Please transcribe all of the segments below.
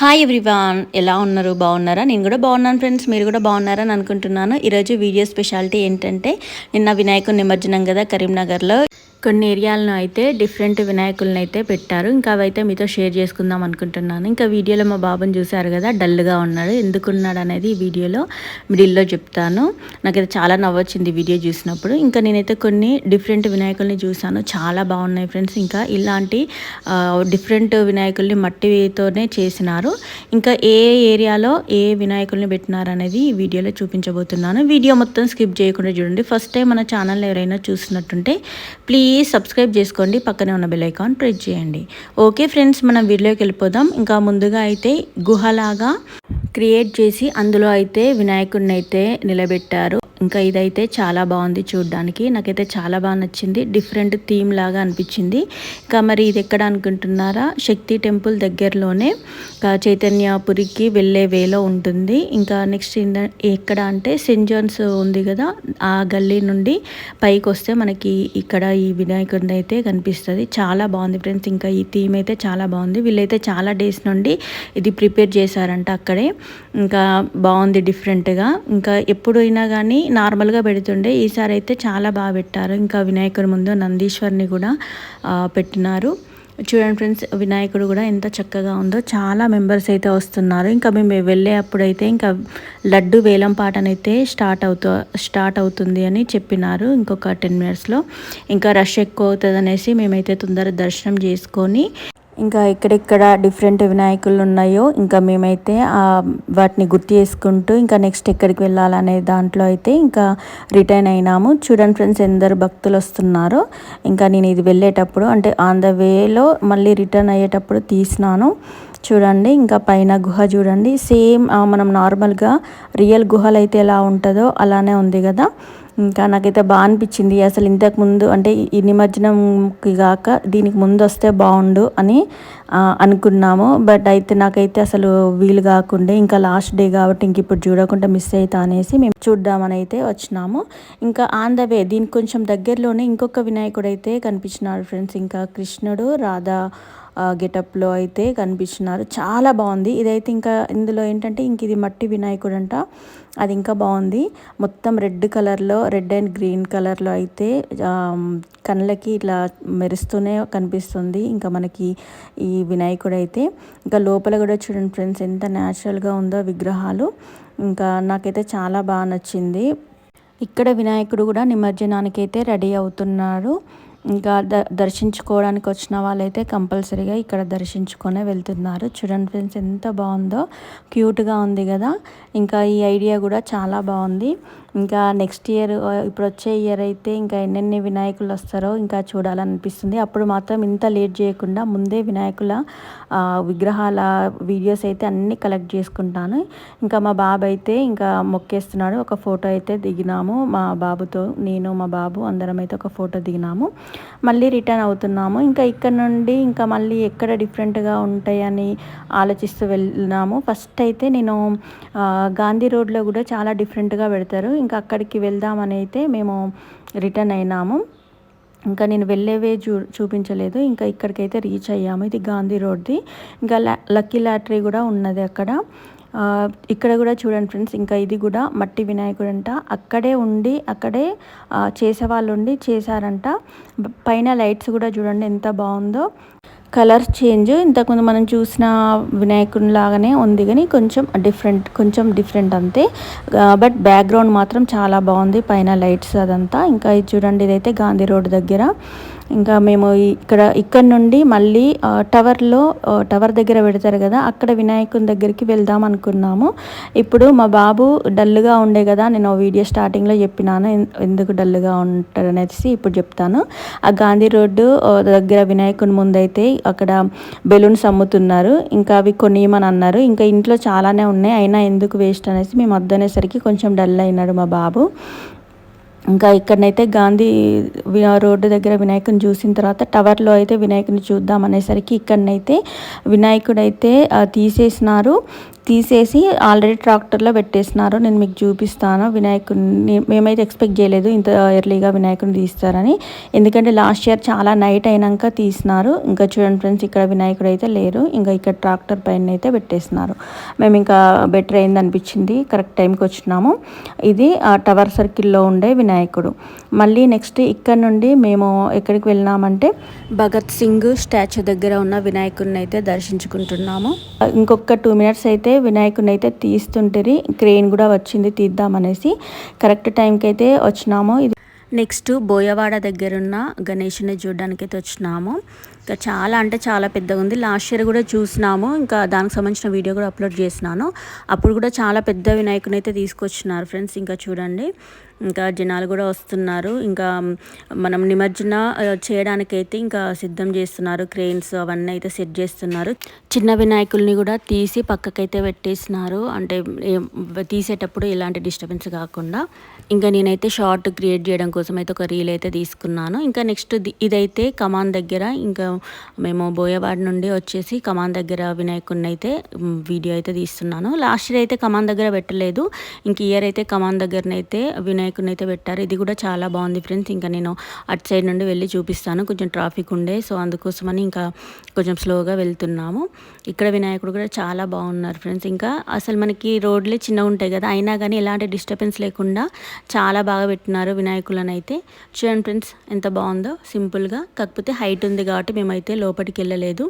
Hi everyone, ఎలా ఉన్నారు? బాగున్నారా? నేను కూడా బాగున్నాను ఫ్రెండ్స్. మీరు కూడా బాగున్నారని అనుకుంటున్నాను. ఈరోజు వీడియో స్పెషాలిటీ ఏంటంటే, నిన్న వినాయకుడి నిమజ్జనం కదా కరీంనగర్లో. కొన్ని ఏరియాలను అయితే డిఫరెంట్ వినాయకులను అయితే పెట్టారు. ఇంకా అవైతే మీతో షేర్ చేసుకుందాం అనుకుంటున్నాను. ఇంకా వీడియోలో మా బాబుని చూసారు కదా, డల్గా ఉన్నాడు. ఎందుకున్నాడు అనేది ఈ వీడియోలో మిడిల్లో చెప్తాను. నాకైతే చాలా నవ్వొచ్చింది వీడియో చూసినప్పుడు. ఇంకా నేనైతే కొన్ని డిఫరెంట్ వినాయకుల్ని చూసాను, చాలా బాగున్నాయి ఫ్రెండ్స్. ఇంకా ఇలాంటి డిఫరెంట్ వినాయకుల్ని మట్టితోనే చేసినారు. ఇంకా ఏ ఏరియాలో ఏ వినాయకుల్ని పెట్టినారు అనేది ఈ వీడియోలో చూపించబోతున్నాను. వీడియో మొత్తం స్కిప్ చేయకుండా చూడండి. ఫస్ట్ టైం మన ఛానల్ ఎవరైనా చూస్తున్నట్టుంటే ప్లీజ్ సబ్స్క్రైబ్ చేసుకోండి, పక్కనే ఉన్న బెల్ ఐకాన్ ప్రెస్ చేయండి. ఓకే ఫ్రెండ్స్, మనం వీడియోకి వెళ్ళిపోదాం. ఇంకా ముందుగా అయితే గుహలాగా క్రియేట్ చేసి అందులో అయితే వినాయకుడిని అయితే నిలబెట్టారు. ఇంకా ఇదైతే చాలా బాగుంది చూడడానికి. నాకైతే చాలా బాగా నచ్చింది. డిఫరెంట్ థీమ్ లాగా అనిపించింది. ఇంకా మరి ఇది ఎక్కడ అనుకుంటున్నారా? శక్తి టెంపుల్ దగ్గరలోనే చైతన్యపురికి వెళ్ళే వేలో ఉంటుంది. ఇంకా నెక్స్ట్ ఎక్కడ అంటే సెయింట్ జాన్స్ ఉంది కదా, ఆ గల్లీ నుండి పైకి వస్తే మనకి ఇక్కడ ఈ వినాయకుడిని అయితే కనిపిస్తుంది. చాలా బాగుంది ఫ్రెండ్స్. ఇంకా ఈ థీమ్ అయితే చాలా బాగుంది. వీళ్ళైతే చాలా డేస్ నుండి ఇది ప్రిపేర్ చేశారంట అక్కడే. ఇంకా బాగుంది డిఫరెంట్గా. ఇంకా ఎప్పుడైనా కానీ నార్మల్గా పెడుతుండే, ఈసారి అయితే చాలా బాగా పెట్టారు. ఇంకా వినాయకుడి ముందు నందీశ్వరిని కూడా పెట్టినారు. చూడండి ఫ్రెండ్స్, వినాయకుడు కూడా ఎంత చక్కగా ఉందో. చాలా మెంబర్స్ అయితే వస్తున్నారు. ఇంకా మేము వెళ్ళే అప్పుడైతే ఇంకా లడ్డు వేలం పాటనైతే స్టార్ట్ అవుతుంది అని చెప్పినారు. ఇంకొక 10 minutesలో. ఇంకా రష్ ఎక్కువ అవుతుంది అనేసి మేమైతే తొందర దర్శనం చేసుకొని ఇంకా ఎక్కడెక్కడ డిఫరెంట్ వినాయకులు ఉన్నాయో ఇంకా మేమైతే వాటిని గుర్తు చేసుకుంటూ ఇంకా నెక్స్ట్ ఎక్కడికి వెళ్ళాలనే దాంట్లో అయితే ఇంకా రిటర్న్ అయినాము. చూడండి ఫ్రెండ్స్, ఎందరు భక్తులు వస్తున్నారో. ఇంకా నేను ఇది వెళ్ళేటప్పుడు అంటే ఆన్ ద వేలో మళ్ళీ రిటర్న్ అయ్యేటప్పుడు తీసినాను. చూడండి, ఇంకా పైన గుహ చూడండి. సేమ్ మనం నార్మల్గా రియల్ గుహలు అయితే ఎలా ఉంటుందో అలానే ఉంది కదా. ఇంకా నాకైతే బాగా అనిపించింది. అసలు ఇంతకు ముందు అంటే ఈ నిమజ్జనంకి కాక దీనికి ముందు వస్తే బాగుండు అని అనుకున్నాము. బట్ అయితే నాకైతే అసలు వీలు కాకుండా ఇంకా లాస్ట్ డే కాబట్టి ఇంక ఇప్పుడు చూడకుండా మిస్ అవుతా అనేసి మేము చూద్దామని అయితే వచ్చినాము. ఇంకా ఆన్ ద వే దీనికి కొంచెం దగ్గరలోనే ఇంకొక వినాయకుడు అయితే కనిపించినాడు ఫ్రెండ్స్. ఇంకా కృష్ణుడు రాధా గెటప్లో అయితే కనిపిస్తున్నారు. చాలా బాగుంది. ఇదైతే ఇంకా ఇందులో ఏంటంటే ఇంక ఇది మట్టి వినాయకుడు అంట. అది ఇంకా బాగుంది. మొత్తం రెడ్ కలర్లో, రెడ్ అండ్ గ్రీన్ కలర్లో అయితే కళ్ళకి ఇట్లా మెరుస్తూనే కనిపిస్తుంది ఇంకా మనకి ఈ వినాయకుడు అయితే. ఇంకా లోపల కూడా చూడండి ఫ్రెండ్స్, ఎంత న్యాచురల్గా ఉందో విగ్రహాలు. ఇంకా నాకైతే చాలా బాగా నచ్చింది. ఇక్కడ వినాయకుడు కూడా నిమజ్జనానికి అయితే రెడీ అవుతున్నాడు. ఇంకా దర్శించుకోవడానికి వచ్చిన వాళ్ళైతే కంపల్సరీగా ఇక్కడ దర్శించుకొనే వెళ్తున్నారు. చూడండి ఫ్రెండ్స్, ఎంత బాగుందో, క్యూట్గా ఉంది కదా. ఇంకా ఈ ఐడియా కూడా చాలా బాగుంది. ఇంకా నెక్స్ట్ ఇయర్, ఇప్పుడు వచ్చే ఇయర్ అయితే ఇంకా ఎన్నెన్ని వినాయకులు వస్తారో ఇంకా చూడాలనిపిస్తుంది. అప్పుడు మాత్రం ఇంత లేట్ చేయకుండా ముందే వినాయకుల విగ్రహాల వీడియోస్ అయితే అన్నీ కలెక్ట్ చేసుకుంటాను. ఇంకా మా బాబు అయితే ఇంకా మొక్కేస్తున్నాడు. ఒక ఫోటో అయితే దిగినాము మా బాబుతో. నేను మా బాబు అందరం అయితే ఒక ఫోటో దిగినాము. మళ్ళీ రిటర్న్ అవుతున్నాము. ఇంకా ఇక్కడ నుండి ఇంకా మళ్ళీ ఎక్కడ డిఫరెంట్గా ఉంటాయని ఆలోచిస్తూ వెళ్ళినాము. ఫస్ట్ అయితే నేను గాంధీ రోడ్లో కూడా చాలా డిఫరెంట్గా పెడతారు. ఇంకా అక్కడికి వెళ్దామని అయితే మేము రిటర్న్ అయినాము. ఇంకా నేను వెళ్ళేవే చూపించలేదు. ఇంకా ఇక్కడికైతే రీచ్ అయ్యాము. ఇది గాంధీ రోడ్ది. ఇంకా లక్కీ లాటరీ కూడా ఉన్నది అక్కడ. ఇక్కడ కూడా చూడండి ఫ్రెండ్స్, ఇంకా ఇది కూడా మట్టి వినాయకుడు అంట. అక్కడే ఉండి అక్కడే చేసేవాళ్ళు ఉండి చేశారంట. పైన లైట్స్ కూడా చూడండి ఎంత బాగుందో. కలర్ చేంజ్ ఇంతకుముందు మనం చూసిన వినాయకుని లాగానే ఉంది, కానీ కొంచెం డిఫరెంట్ అంతే. బట్ బ్యాక్గ్రౌండ్ మాత్రం చాలా బాగుంది, పైన లైట్స్ అదంతా. ఇంకా ఇది చూడండి, ఇదైతే గాంధీ రోడ్ దగ్గర. ఇంకా మేము ఇక్కడ నుండి మళ్ళీ టవర్ దగ్గర పెడతారు కదా, అక్కడ వినాయకుని దగ్గరికి వెళ్దాం అనుకున్నాము. ఇప్పుడు మా బాబు డల్గా ఉండే కదా, నేను వీడియో స్టార్టింగ్లో చెప్పినాను ఎందుకు డల్గా ఉంటాడు అనేసి ఇప్పుడు చెప్తాను. ఆ గాంధీ రోడ్డు దగ్గర వినాయకుని ముందైతే అక్కడ బెలూన్స్ అమ్ముతున్నారు. ఇంకా అవి కొనియమని అన్నారు. ఇంకా ఇంట్లో చాలానే ఉన్నాయి, అయినా ఎందుకు వేస్ట్ అనేసి మేము వద్దనేసరికి కొంచెం డల్ అయినాడు మా బాబు. ఇంకా ఇక్కడనైతే గాంధీ రోడ్డు దగ్గర వినాయకుని చూసిన తర్వాత టవర్లో అయితే వినాయకుని చూద్దాం అనేసరికి ఇక్కడనైతే వినాయకుడైతే తీసేసి ఆల్రెడీ ట్రాక్టర్లో పెట్టేసినారు. నేను మీకు చూపిస్తాను వినాయకుడిని. మేమైతే ఎక్స్పెక్ట్ చేయలేదు ఇంత ఎర్లీగా వినాయకుడిని తీస్తారని, ఎందుకంటే లాస్ట్ ఇయర్ చాలా నైట్ అయినాక తీసినారు. ఇంకా చూడండి ఫ్రెండ్స్, ఇక్కడ వినాయకుడు అయితే లేరు, ఇంకా ఇక్కడ ట్రాక్టర్ పైన అయితే పెట్టేసినారు. మేము ఇంకా బెటర్ అయింది అనిపించింది, కరెక్ట్ టైంకి వచ్చినాము. ఇది ఆ టవర్ సర్కిల్లో ఉండే వినాయకుడు. మళ్ళీ నెక్స్ట్ ఇక్కడ నుండి మేము ఎక్కడికి వెళ్ళినామంటే భగత్ సింగ్ స్టాచ్యూ దగ్గర ఉన్న వినాయకుడిని అయితే దర్శించుకుంటున్నాము. ఇంకొక 2 మినిట్స్ అయితే వినాయకుడిని అయితే తీస్తుంటే క్రెయిన్ కూడా వచ్చింది తీద్దామనేసి, కరెక్ట్ టైంకి అయితే వచ్చినాము. ఇది నెక్స్ట్ బోయవాడ దగ్గరున్న గణేషుని చూడడానికి అయితే వచ్చినాము. ఇంకా చాలా అంటే చాలా పెద్దగా ఉంది. లాస్ట్ ఇయర్ కూడా చూసినాము, ఇంకా దానికి సంబంధించిన వీడియో కూడా అప్లోడ్ చేసినాను. అప్పుడు కూడా చాలా పెద్ద వినాయకుని అయితే తీసుకొచ్చినారు ఫ్రెండ్స్. ఇంకా చూడండి, ఇంకా జనాలు కూడా వస్తున్నారు. ఇంకా మనం నిమజ్జన చేయడానికైతే ఇంకా సిద్ధం చేస్తున్నారు. క్రెయిన్స్ అవన్నీ అయితే సెట్ చేస్తున్నారు. చిన్న వినాయకుల్ని కూడా తీసి పక్కకైతే పెట్టేసినారు, అంటే తీసేటప్పుడు ఎలాంటి డిస్టర్బెన్స్ కాకుండా. ఇంకా నేనైతే షార్ట్ క్రియేట్ చేయడం కోసం అయితే ఒక రీల్ అయితే తీసుకున్నాను. ఇంకా నెక్స్ట్ ఇదైతే కమాన్ దగ్గర, ఇంకా మేము బోయవాడ నుండి వచ్చేసి కమాన్ దగ్గర వినాయకుడిని అయితే వీడియో అయితే తీస్తున్నాను. లాస్ట్ ఇయర్ అయితే కమాన్ దగ్గర పెట్టలేదు, ఇంక ఇయర్ అయితే కమాన్ దగ్గరనైతే వినాయకుడిని అయితే పెట్టారు. ఇది కూడా చాలా బాగుంది ఫ్రెండ్స్. ఇంకా నేను అటు సైడ్ నుండి వెళ్ళి చూపిస్తాను, కొంచెం ట్రాఫిక్ ఉండే, సో అందుకోసమని ఇంకా కొంచెం స్లోగా వెళ్తున్నాము. ఇక్కడ వినాయకుడు కూడా చాలా బాగున్నారు ఫ్రెండ్స్. ఇంకా అసలు మనకి రోడ్లే చిన్నగా ఉంటాయి కదా, అయినా కానీ ఎలాంటి డిస్టర్బెన్స్ లేకుండా చాలా బాగా పెట్టినారు వినాయకులను అయితే. చూడండి ఫ్రెండ్స్ ఎంత బాగుందో, సింపుల్గా. కాకపోతే హైట్ ఉంది కాబట్టి మేమైతే లోపలికి వెళ్ళలేదు,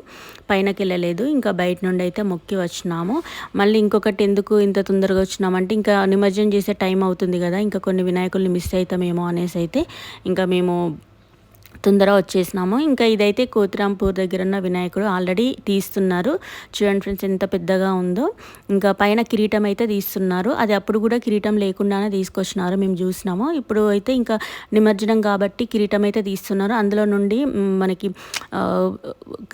పైనకి వెళ్ళలేదు, ఇంకా బయట నుండి అయితే మొక్కి వచ్చినాము. మళ్ళీ ఇంకొకటి, ఎందుకు ఇంత తొందరగా వచ్చినామంటే ఇంకా నిమజ్జనం చేసే టైం అవుతుంది కదా, ఇంకా కొన్ని వినాయకుల్ని మిస్ అవుతామేమో అనేసి అయితే ఇంకా మేము తొందరగా వచ్చేసినాము. ఇంకా ఇదైతే కోతిరాంపూర్ దగ్గర ఉన్న వినాయకుడు ఆల్రెడీ తీస్తున్నారు. చూడండి ఫ్రెండ్స్ ఎంత పెద్దగా ఉందో. ఇంకా పైన కిరీటం అయితే తీస్తున్నారు, అది అప్పుడు కూడా కిరీటం లేకుండానే తీసుకొచ్చినారు, మేము చూసినాము. ఇప్పుడు అయితే ఇంకా నిమజ్జనం కాబట్టి కిరీటం అయితే తీస్తున్నారు. అందులో నుండి మనకి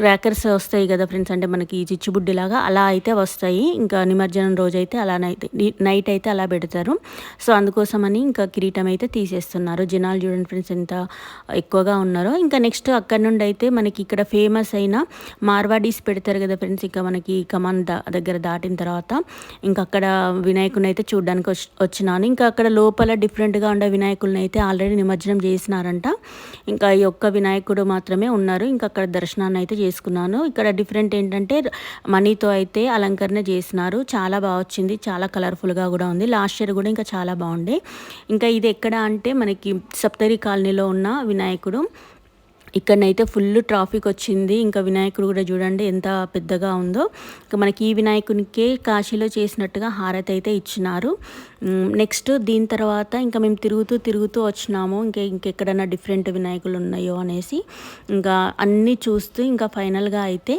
క్రాకర్స్ వస్తాయి కదా ఫ్రెండ్స్, అంటే మనకి చిచ్చుబుడ్డిలాగా అలా అయితే వస్తాయి. ఇంకా నిమజ్జనం రోజు అయితే అలానైతే నైట్ అయితే అలా పెడతారు. సో అందుకోసమని ఇంకా కిరీటం అయితే తీసేస్తున్నారు. జనాలు చూడండి ఫ్రెండ్స్ ఎంత ఎక్కువగా ఉన్నారు. ఇంకా నెక్స్ట్ అక్కడ నుండి అయితే మనకి ఇక్కడ ఫేమస్ అయిన మార్వాడీస్ పెడతారు కదా ఫ్రెండ్స్, ఇంకా మనకి కమాన్ దగ్గర దాటిన తర్వాత ఇంకా అక్కడ వినాయకుని అయితే చూడడానికి వచ్చినాను. ఇంకా అక్కడ లోపల డిఫరెంట్గా ఉండే వినాయకుల్ని అయితే ఆల్రెడీ నిమజ్జనం చేసినారంట. ఇంకా ఈ ఒక్క వినాయకుడు మాత్రమే ఉన్నారు. ఇంకా అక్కడ దర్శనాన్ని అయితే చేసుకున్నాను. ఇక్కడ డిఫరెంట్ ఏంటంటే మనీతో అయితే అలంకరణ చేసినారు, చాలా బాగా వచ్చింది, చాలా కలర్ఫుల్గా కూడా ఉంది. లాస్ట్ ఇయర్ కూడా ఇంకా చాలా బాగుండే. ఇంకా ఇది ఎక్కడ అంటే మనకి సప్తరి కాలనీలో ఉన్న వినాయకుడు. ఇక్కడనైతే ఫుల్ ట్రాఫిక్ వచ్చింది. ఇంకా వినాయకుడు కూడా చూడండి ఎంత పెద్దగా ఉందో. ఇంకా మనకి ఈ వినాయకునికే కాశీలో చేసినట్టుగా హారతి అయితే ఇచ్చినారు. నెక్స్ట్ దీని తర్వాత ఇంకా మేము తిరుగుతూ వచ్చినాము, ఇంకెక్కడైనా డిఫరెంట్ వినాయకులు ఉన్నాయో అనేసి ఇంకా అన్నీ చూస్తూ ఇంకా ఫైనల్గా అయితే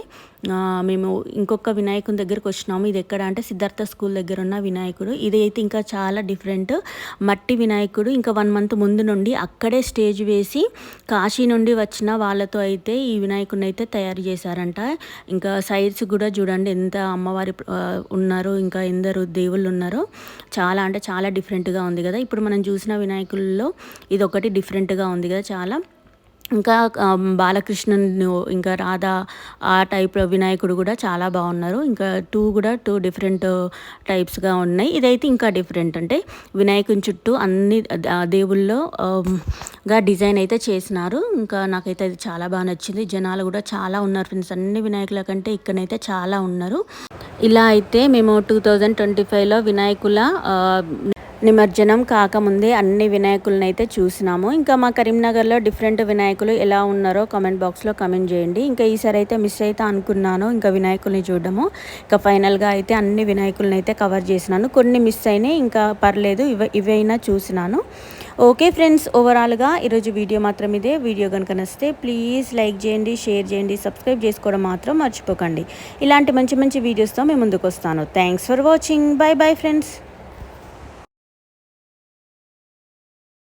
మేము ఇంకొక వినాయకుని దగ్గరికి వచ్చినాము. ఇది ఎక్కడ అంటే సిద్ధార్థ స్కూల్ దగ్గర ఉన్న వినాయకుడు. ఇది అయితే ఇంకా చాలా డిఫరెంట్ మట్టి వినాయకుడు. ఇంకా 1 మంత్ ముందు నుండి అక్కడే స్టేజ్ వేసి కాశీ నుండి వచ్చిన వాళ్ళతో అయితే ఈ వినాయకుడిని అయితే తయారు చేశారంట. ఇంకా సైడ్స్ కూడా చూడండి ఎంత అమ్మవారి ఉన్నారు, ఇంకా ఎందరు దేవుళ్ళు ఉన్నారో. చాలా అంటే చాలా డిఫరెంట్గా ఉంది కదా. ఇప్పుడు మనం చూసిన వినాయకుల్లో ఇది ఒకటి డిఫరెంట్గా ఉంది కదా చాలా. ఇంకా బాలకృష్ణన్ ఇంకా రాధా ఆ టైప్ వినాయకుడు కూడా చాలా బాగున్నారు. ఇంకా టూ డిఫరెంట్ టైప్స్గా ఉన్నాయి. ఇదైతే ఇంకా డిఫరెంట్, అంటే వినాయకుని చుట్టూ అన్ని దేవుల్లో డిజైన్ అయితే చేసినారు. ఇంకా నాకైతే అది చాలా బాగా నచ్చింది. జనాలు కూడా చాలా ఉన్నారు ఫ్రెండ్స్, అన్ని వినాయకుల కంటే ఇక్కడైతే చాలా ఉన్నారు. ఇలా అయితే మేము 2025లో వినాయకుల నిమజ్జనం కాకముందే అన్ని వినాయకులను అయితే చూసినాము. ఇంకా మా కరీంనగర్లో డిఫరెంట్ వినాయకులు ఎలా ఉన్నారో కామెంట్ బాక్స్లో కామెంట్ చేయండి. ఇంకా ఈసారి అయితే మిస్ అయితే అనుకున్నాను ఇంకా వినాయకుల్ని చూడడము. ఇంకా ఫైనల్గా అయితే అన్ని వినాయకులను అయితే కవర్ చేసినాను, కొన్ని మిస్ అయినాయి, ఇంకా పర్లేదు ఇవైనా చూసినాను. ఓకే ఫ్రెండ్స్, ఓవరాల్గా ఈరోజు వీడియో మాత్రం ఇదే. వీడియో కనుక నచ్చితే ప్లీజ్ లైక్ చేయండి, షేర్ చేయండి, సబ్స్క్రైబ్ చేసుకోవడం మాత్రం మర్చిపోకండి. ఇలాంటి మంచి మంచి వీడియోస్తో మేము ముందుకు వస్తాను. Thanks for watching. By bye friends.